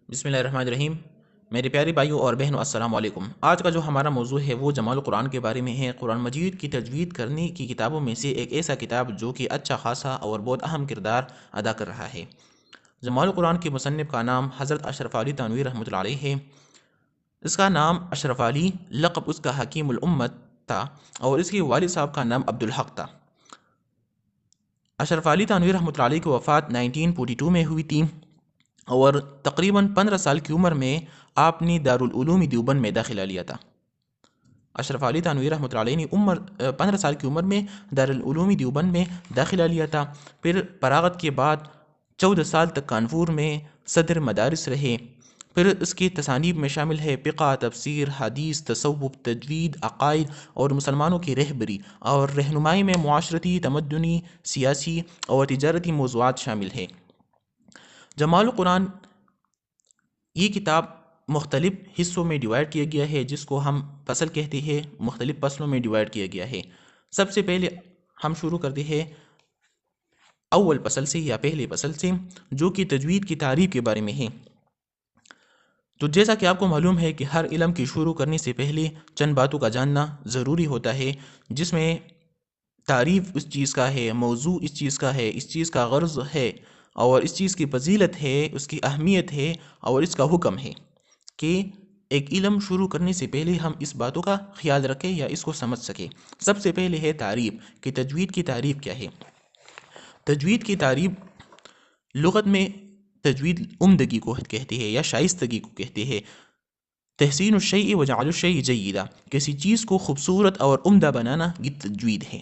بسم اللہ الرحمن الرحیم۔ میرے پیارے بھائیوں اور بہنوں، السلام علیکم۔ آج کا جو ہمارا موضوع ہے وہ جمال القرآن کے بارے میں ہے۔ قرآن مجید کی تجوید کرنے کی کتابوں میں سے ایک ایسا کتاب جو کہ اچھا خاصا اور بہت اہم کردار ادا کر رہا ہے۔ جمال القرآن کے مصنف کا نام حضرت اشرف علی تھانوی رحمۃ اللہ علیہ ہے۔ اس کا نام اشرف علی، لقب اس کا حکیم الامت تھا، اور اس کے والد صاحب کا نام عبدالحق تھا۔ اشرف علی تھانوی رحمۃ اللہ علیہ کی وفات 1942 میں ہوئی تھی، اور تقریباً 15 سال کی عمر میں آپ نے دارالعلوم دیوبند میں داخلہ لیا تھا۔ اشرف علی تھانوی رحمۃ اللہ علیہ نے 15 سال کی عمر میں دارالعلوم دیوبند میں داخلہ لیا تھا۔ پھر فراغت کے بعد 14 سال تک کانپور میں صدر مدارس رہے۔ پھر اس کی تصانیف میں شامل ہے فقہ، تفسیر، حدیث، تصوف، تجوید، عقائد اور مسلمانوں کی رہبری اور رہنمائی میں معاشرتی، تمدنی، سیاسی اور تجارتی موضوعات شامل ہے۔ جمال القرآن یہ کتاب مختلف حصوں میں ڈیوائڈ کیا گیا ہے، جس کو ہم فصل کہتے ہیں، مختلف فصلوں میں ڈیوائڈ کیا گیا ہے۔ سب سے پہلے ہم شروع کرتے ہیں اول فصل سے یا پہلے فصل سے، جو کہ تجوید کی تعریف کے بارے میں ہے۔ تو جیسا کہ آپ کو معلوم ہے کہ ہر علم کی شروع کرنے سے پہلے چند باتوں کا جاننا ضروری ہوتا ہے، جس میں تعریف اس چیز کا ہے، موضوع اس چیز کا ہے، اس چیز کا غرض ہے، اور اس چیز کی فضیلت ہے، اس کی اہمیت ہے، اور اس کا حکم ہے کہ ایک علم شروع کرنے سے پہلے ہم اس باتوں کا خیال رکھیں یا اس کو سمجھ سکیں۔ سب سے پہلے ہے تعریف، کہ تجوید کی تعریف کیا ہے۔ تجوید کی تعریف لغت میں تجوید عمدگی کو کہتے ہیں یا شائستگی کو کہتے ہیں۔ تحسین الشیء وجعل الشیء جیدا، کسی چیز کو خوبصورت اور عمدہ بنانا، یہ تجوید ہے۔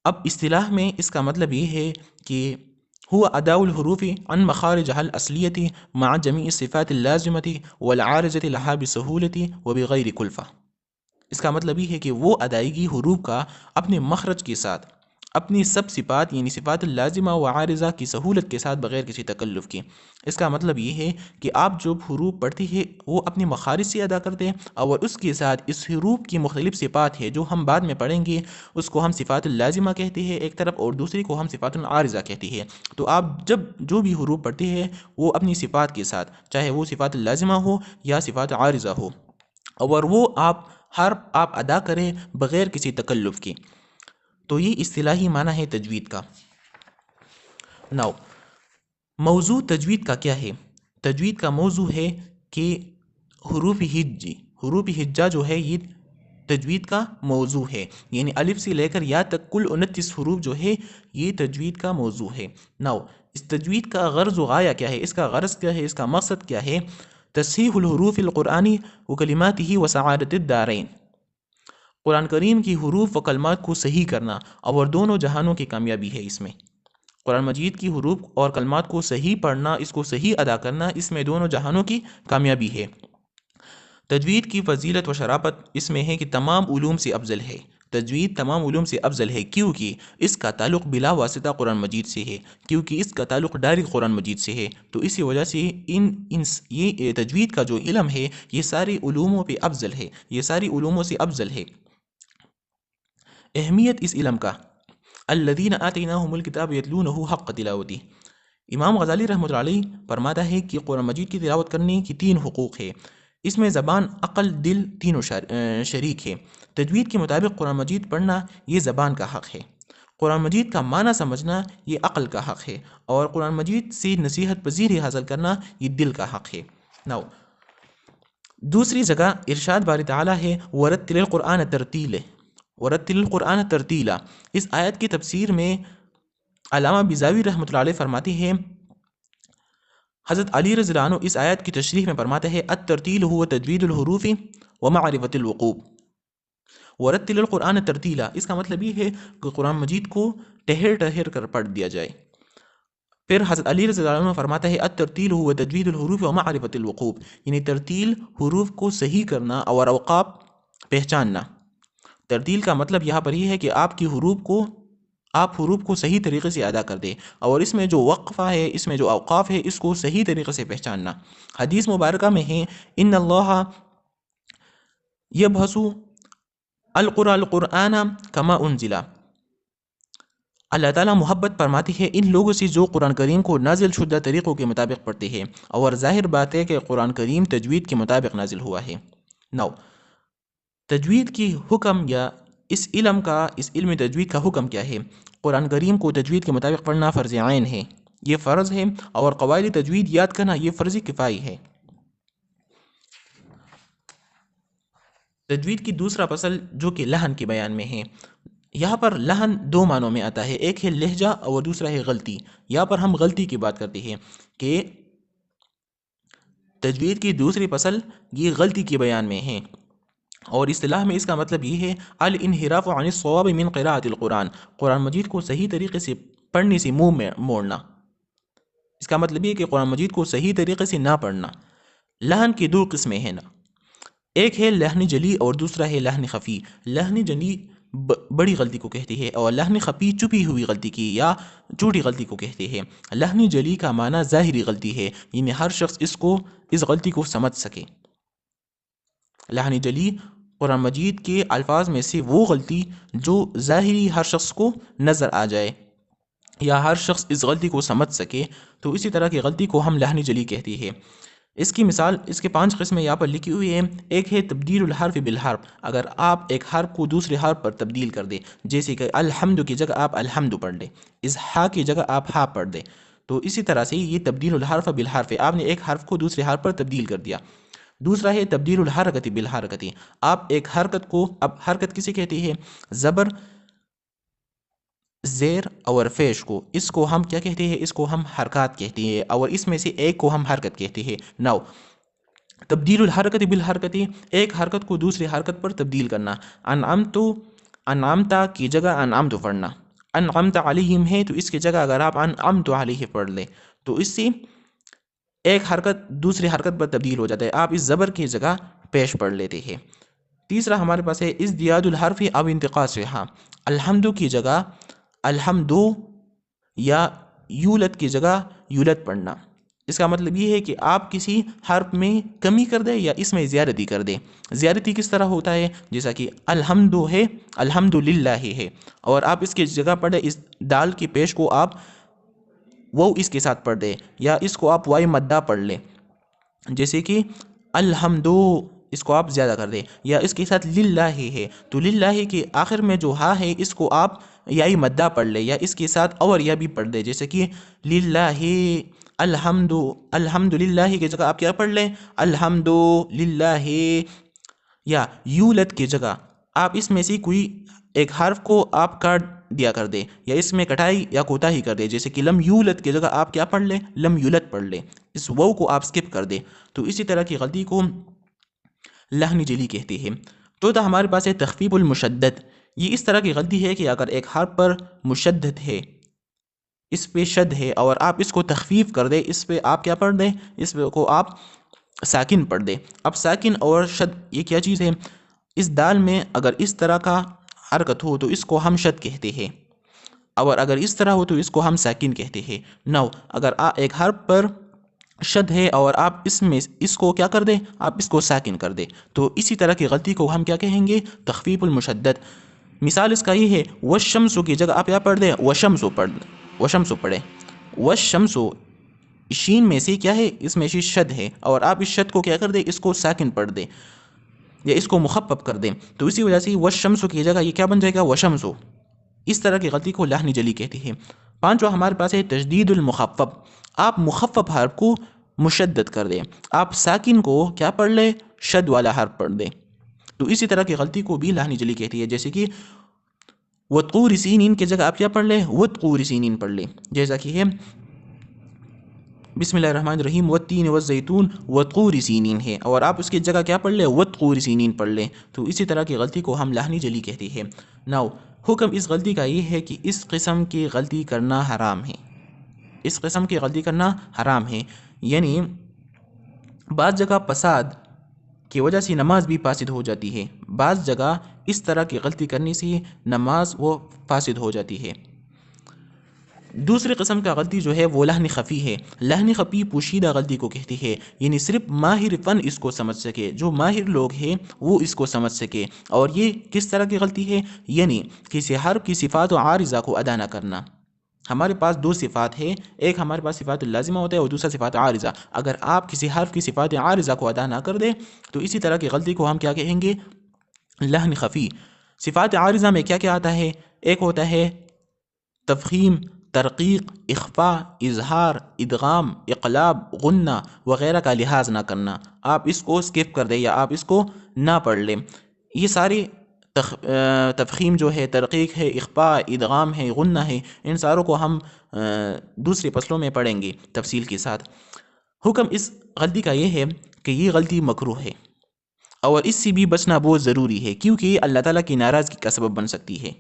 اب اصطلاح میں اس کا مطلب یہ ہے کہ هو اداء الحروف عن مخارجها الاصلیة مع جميع الصفات اللازمة والعارضة لها بسهولة وبغیر کلفہ۔ اس کا مطلب یہ ہے کہ وہ ادائیگی حروف کا اپنے مخرج کے ساتھ، اپنی سب صفات یعنی صفات اللازمہ و عارضہ کی سہولت کے ساتھ، بغیر کسی تکلف کے۔ اس کا مطلب یہ ہے کہ آپ جو حروف پڑھتے ہیں وہ اپنے مخارج سے ادا کرتے ہیں، اور اس کے ساتھ اس حروف کی مختلف صفات ہے جو ہم بعد میں پڑھیں گے، اس کو ہم صفات اللازمہ کہتے ہیں ایک طرف، اور دوسری کو ہم صفات العارضہ کہتے ہیں۔ تو آپ جب جو بھی حروف پڑھتے ہیں وہ اپنی صفات کے ساتھ، چاہے وہ صفات اللازمہ ہو یا صفات عارضہ ہو، اور وہ ہر آپ ادا کریں بغیر کسی تکلف کے۔ تو یہ اصطلاحی معنی ہے تجوید کا۔ ناؤ موضوع تجوید کا کیا ہے؟ تجوید کا موضوع ہے کہ حروف ہجا جو ہے یہ تجوید کا موضوع ہے، یعنی الف سے لے کر یا تک کل 29 حروف جو ہے یہ تجوید کا موضوع ہے۔ ناؤ اس تجوید کا غرض و غایہ کیا ہے، اس کا غرض کیا ہے، اس کا مقصد کیا ہے؟ تصحیح الحروف القرآنی و کلماتہ و سعادت الدارین، قرآن کریم کی حروف و کلمات کو صحیح کرنا اور دونوں جہانوں کی کامیابی ہے۔ اس میں قرآن مجید کی حروف اور کلمات کو صحیح پڑھنا، اس کو صحیح ادا کرنا، اس میں دونوں جہانوں کی کامیابی ہے۔ تجوید کی فضیلت و شرافت اس میں ہے کہ تمام علوم سے افضل ہے۔ تجوید تمام علوم سے افضل ہے کیونکہ اس کا تعلق بلا واسطہ قرآن مجید سے ہے، کیونکہ اس کا تعلق ڈائریکٹ قرآن مجید سے ہے۔ تو اسی وجہ سے یہ تجوید کا جو علم ہے یہ سارے علوموں پہ افضل ہے، یہ ساری علوموں سے افضل ہے۔ اہمیت اس علم کا، الذین آتیناہم الکتاب یتلونہ حق تلاوتہ، امام غزالی رحمۃ اللہ علیہ فرماتا ہے کہ قرآن مجید کی تلاوت کرنے کی 3 حقوق ہے۔ اس میں زبان، عقل، دل تینوں شریک ہے۔ تجوید کے مطابق قرآن مجید پڑھنا یہ زبان کا حق ہے، قرآن مجید کا معنی سمجھنا یہ عقل کا حق ہے، اور قرآن مجید سے نصیحت پذیری حاصل کرنا یہ دل کا حق ہے۔ ناؤ دوسری جگہ ارشاد باری تعالیٰ ہے وَرَتِّلِ الْقُرْآنَ تَرْتِيلًا، وَرَتِّلِ الْقُرْآنَ تَرْتِيلًا۔ اس آیت کی تفسیر میں علامہ بیضاوی رحمۃ اللہ علیہ فرماتے ہیں، حضرت علی رضی اللہ عنہ اس آیت کی تشریح میں فرماتے ہیں الترتیل هو تجوید الحروف ومعرفت الوقوف، وَرَتِّلِ الْقُرْآنَ تَرْتِيلًا، اس کا مطلب یہ ہے کہ قرآن مجید کو ٹہر ٹہر کر پڑھ دیا جائے۔ پھر حضرت علی رضی اللہ عنہ فرماتا ہے الترتیل هو تجوید الحروف ومعرفت الوقوف، یعنی ترتیل حروف کو صحیح کرنا اور اوقاف پہچاننا۔ ترتیل کا مطلب یہاں پر یہ ہے کہ آپ حروف کو صحیح طریقے سے ادا کر دیں، اور اس میں جو وقفہ ہے، اس میں جو اوقاف ہے، اس کو صحیح طریقے سے پہچاننا۔ حدیث مبارکہ میں ہے ان اللہ یبعث القرآن کما انزل، اللہ تعالیٰ محبت فرماتی ہے ان لوگوں سے جو قرآن کریم کو نازل شدہ طریقوں کے مطابق پڑھتے ہیں، اور ظاہر بات ہے کہ قرآن کریم تجوید کے مطابق نازل ہوا ہے۔ نو تجوید کی حکم یا اس علم تجوید کا حکم کیا ہے؟ قرآن کریم کو تجوید کے مطابق پڑھنا فرض عین ہے، یہ فرض ہے، اور قواعد تجوید یاد کرنا یہ فرض کفائی ہے۔ تجوید کی دوسرا فصل جو کہ لحن کے بیان میں ہے، یہاں پر لحن دو معنوں میں آتا ہے، ایک ہے لہجہ اور دوسرا ہے غلطی۔ یہاں پر ہم غلطی کی بات کرتے ہیں کہ تجوید کی دوسری فصل یہ غلطی کے بیان میں ہے، اور اصطلاح میں اس کا مطلب یہ ہے الانحراف عن الصواب من قراءۃ القرآن، قرآن مجید کو صحیح طریقے سے پڑھنے سے منہ میں موڑنا۔ اس کا مطلب یہ ہے کہ قرآن مجید کو صحیح طریقے سے نہ پڑھنا۔ لحن کی دو قسمیں ہیں نا، ایک ہے لحن جلی اور دوسرا ہے لحن خفی۔ لحن جلی بڑی غلطی کو کہتی ہے، اور لحن خفی چھپی ہوئی غلطی کی یا چھوٹی غلطی کو کہتے ہیں۔ لحن جلی کا معنی ظاہری غلطی ہے، یعنی ہر شخص اس غلطی کو سمجھ سکے۔ لحن جلی قرآن مجید کے الفاظ میں سے وہ غلطی جو ظاہری ہر شخص کو نظر آ جائے یا ہر شخص اس غلطی کو سمجھ سکے، تو اسی طرح کی غلطی کو ہم لحن جلی کہتے ہیں۔ اس کی مثال، اس کے 5 قسمیں یہاں پر لکھی ہوئی ہیں۔ ایک ہے تبدیل الحرف بالحرف، اگر آپ ایک حرف کو دوسرے حرف پر تبدیل کر دیں، جیسے کہ الحمد کی جگہ آپ الحمد پڑھ لیں، اس ہا کی جگہ آپ ہا پڑھ دیں، تو اسی طرح سے یہ تبدیل الحرف بالحرف ہے، آپ نے ایک حرف کو دوسرے حرف پر تبدیل کر دیا۔ دوسرا ہے تبدیل الحرکت بالحرکت، آپ ایک حرکت کو، اب حرکت کسے کہتی ہے؟ زبر، زیر اور پیش کو، اس کو ہم کیا کہتے ہیں؟ اس کو ہم حرکات کہتے ہیں، اور اس میں سے ایک کو ہم حرکت کہتے ہیں۔ نو تبدیل الحرکت بالحرکت، ایک حرکت کو دوسری حرکت پر تبدیل کرنا۔ انعمتا کی جگہ انعمت پڑھنا، انعمت علیہم ہے تو اس کی جگہ اگر آپ انعمت علیہ پڑھ لیں تو اس سے ایک حرکت دوسری حرکت پر تبدیل ہو جاتا ہے، آپ اس زبر کی جگہ پیش پڑھ لیتے ہیں۔ تیسرا ہمارے پاس ہے ازدیاد الحرف اب انتقاص، الحمد کی جگہ الحمدو یا یولد کی جگہ یولد پڑھنا۔ اس کا مطلب یہ ہے کہ آپ کسی حرف میں کمی کر دیں یا اس میں زیادتی کر دیں۔ زیادتی کس طرح ہوتا ہے؟ جیسا کہ الحمد ہے، الحمد للہ ہے، اور آپ اس کی جگہ پڑھیں اس دال کی پیش کو آپ وہ اس کے ساتھ پڑھ دیں، یا اس کو آپ وائی مدہ پڑھ لیں، جیسے کہ الحمدو، اس کو آپ زیادہ کر دیں، یا اس کے ساتھ للہ ہے تو للہ کے آخر میں جو ہا ہے اس کو آپ یائی مدہ پڑھ لیں، یا اس کے ساتھ اور یا بھی پڑھ دیں، جیسے کہ للہ الحمد للہ کی جگہ آپ کیا پڑھ لیں؟ الحمد للہ، یا یولد کی جگہ آپ اس میں سے کوئی ایک حرف کو آپ کاٹ دیا کر دیں، یا اس میں کٹائی یا کوتاہی کر دیں، جیسے کہ لم یولد کی جگہ آپ کیا پڑھ لیں؟ لم یولد پڑھ لیں، اس وو کو آپ سکپ کر دیں، تو اسی طرح کی غلطی کو لحن جلی کہتے ہیں۔ چوتھا ہمارے پاس ہے تخفیف المشدد، یہ اس طرح کی غلطی ہے کہ اگر ایک حرف پر مشدد ہے، اس پہ شد ہے، اور آپ اس کو تخفیف کر دیں، اس پہ آپ کیا پڑھ دیں؟ اس پہ کو آپ ساکن پڑھ دیں۔ اب ساکن اور شد یہ کیا چیز ہے؟ اس دال میں اگر اس طرح کا حرکت ہو تو اس کو ہم شد کہتے ہیں، اور اگر اس طرح ہو تو اس کو ہم ساکن کہتے ہیں۔ نو اگر ایک حرف پر شد ہے اور آپ اس میں اس کو کیا کر دیں؟ آپ اس کو ساکن کر دیں، تو اسی طرح کی غلطی کو ہم کیا کہیں گے؟ تخفیف المشدد۔ مثال اس کا یہ ہے وشمسو کی جگہ آپ کیا پڑھ دیں؟ وشمسو پڑھیں۔ وشمسو شین میں سے کیا ہے؟ اس میں سے شد ہے، اور آپ اس شد کو کیا کر دیں؟ اس کو ساکن پڑھ دیں یا اس کو مخفف کر دیں، تو اسی وجہ سے وشمسو کی جگہ یہ کیا بن جائے گا؟ وشمسو۔ اس طرح کی غلطی کو لحن جلی کہتے ہیں۔ پانچواں ہمارے پاس ہے تشدید المخفف، آپ مخفف حرف کو مشدد کر دیں، آپ ساکن کو کیا پڑھ لیں؟ شد والا حرف پڑھ دیں، تو اسی طرح کی غلطی کو بھی لحن جلی کہتی ہے، جیسے کہ وطور سینین کی جگہ آپ کیا پڑھ لیں؟ وطور سینین پڑھ لیں، جیسا کہ ہے بسم اللہ الرحمن الرحیم والتین والزیتون وطور سینین ہے، اور آپ اس کی جگہ کیا پڑھ لیں؟ وطور سینین پڑھ لیں، تو اسی طرح کی غلطی کو ہم لحن جلی کہتے ہیں۔ نو حکم اس غلطی کا یہ ہے کہ اس قسم کی غلطی کرنا حرام ہے، اس قسم کی غلطی کرنا حرام ہے، یعنی بعض جگہ فساد کی وجہ سے نماز بھی فاسد ہو جاتی ہے، بعض جگہ اس طرح کی غلطی کرنے سے نماز وہ فاسد ہو جاتی ہے۔ دوسری قسم کا غلطی جو ہے وہ لحن خفی ہے. لحن خفی پوشیدہ غلطی کو کہتی ہے، یعنی صرف ماہر فن اس کو سمجھ سکے، جو ماہر لوگ ہیں وہ اس کو سمجھ سکے. اور یہ کس طرح کی غلطی ہے؟ یعنی کسی حرف کی صفات و عارضہ کو ادا نہ کرنا. ہمارے پاس دو صفات ہے، ایک ہمارے پاس صفات اللازمہ ہوتا ہے اور دوسرا صفات عارضہ. اگر آپ کسی حرف کی صفات عارضہ کو ادا نہ کر دیں تو اسی طرح کی غلطی کو ہم کیا کہیں گے؟ لحن خفی. صفات عارضہ میں کیا کیا آتا ہے؟ ایک ہوتا ہے تفخیم، ترقیق، اخفاء، اظہار، ادغام، اقلاب، غنہ وغیرہ کا لحاظ نہ کرنا. آپ اس کو سکپ کر دیں یا آپ اس کو نہ پڑھ لیں. یہ ساری تفخیم جو ہے، ترقیق ہے، اخفاء، ادغام ہے، غنہ ہے، ان ساروں کو ہم دوسرے فصلوں میں پڑھیں گے تفصیل کے ساتھ. حکم اس غلطی کا یہ ہے کہ یہ غلطی مکروہ ہے اور اس سے بھی بچنا بہت ضروری ہے، کیونکہ یہ اللہ تعالیٰ کی ناراضگی کا سبب بن سکتی ہے.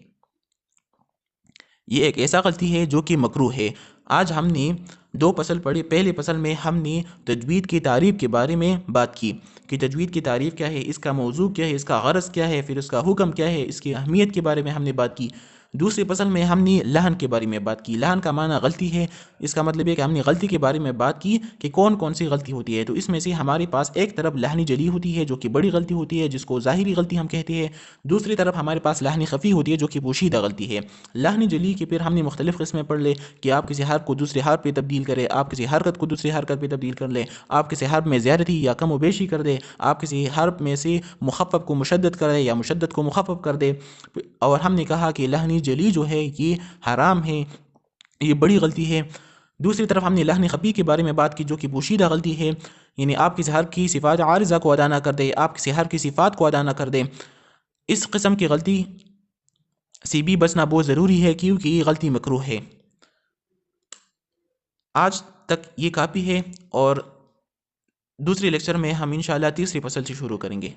یہ ایک ایسا غلطی ہے جو کہ مکروہ ہے. آج ہم نے دو فصل پڑھی. پہلے فصل میں ہم نے تجوید کی تعریف کے بارے میں بات کی کہ تجوید کی تعریف کیا ہے، اس کا موضوع کیا ہے، اس کا غرض کیا ہے، پھر اس کا حکم کیا ہے، اس کی اہمیت کے بارے میں ہم نے بات کی. دوسرے فصل میں ہم نے لحن کے بارے میں بات کی. لحن کا معنی غلطی ہے، اس کا مطلب ہے کہ ہم نے غلطی کے بارے میں بات کی کہ کون کون سی غلطی ہوتی ہے. تو اس میں سے ہمارے پاس ایک طرف لحنی جلی ہوتی ہے جو کہ بڑی غلطی ہوتی ہے، جس کو ظاہری غلطی ہم کہتے ہیں. دوسری طرف ہمارے پاس لحنی خفی ہوتی ہے جو کہ پوشیدہ غلطی ہے. لحنی جلی کی پھر ہم نے مختلف قسمیں پڑھ لے کہ آپ کسی حرف کو دوسرے حرف پہ تبدیل کرے، آپ کسی حرکت کو دوسری حرکت پہ تبدیل کر لے، آپ کسی حرف میں زیادتی یا کم و بیشی کر دے، آپ کسی حرف میں سے مخفف کو مشدد کر دے یا مشدد کو مخفف کر دے. اور ہم نے کہا کہ لحنی جلی جو ہے یہ حرام ہے، یہ بڑی غلطی ہے. دوسری طرف ہم نے لحن خفی کے بارے میں بات کی جو کہ پوشیدہ غلطی ہے، یعنی آپ کسی حرف کی صفات عارضہ کو ادا نہ کر دے، آپ کسی حرف کی صفات کو ادا نہ کر دے. اس قسم کی غلطی سے بھی بچنا بہت ضروری ہے کیونکہ یہ غلطی مکروہ ہے. آج تک یہ کافی ہے اور دوسرے لیکچر میں ہم انشاءاللہ تیسری فصل سے شروع کریں گے.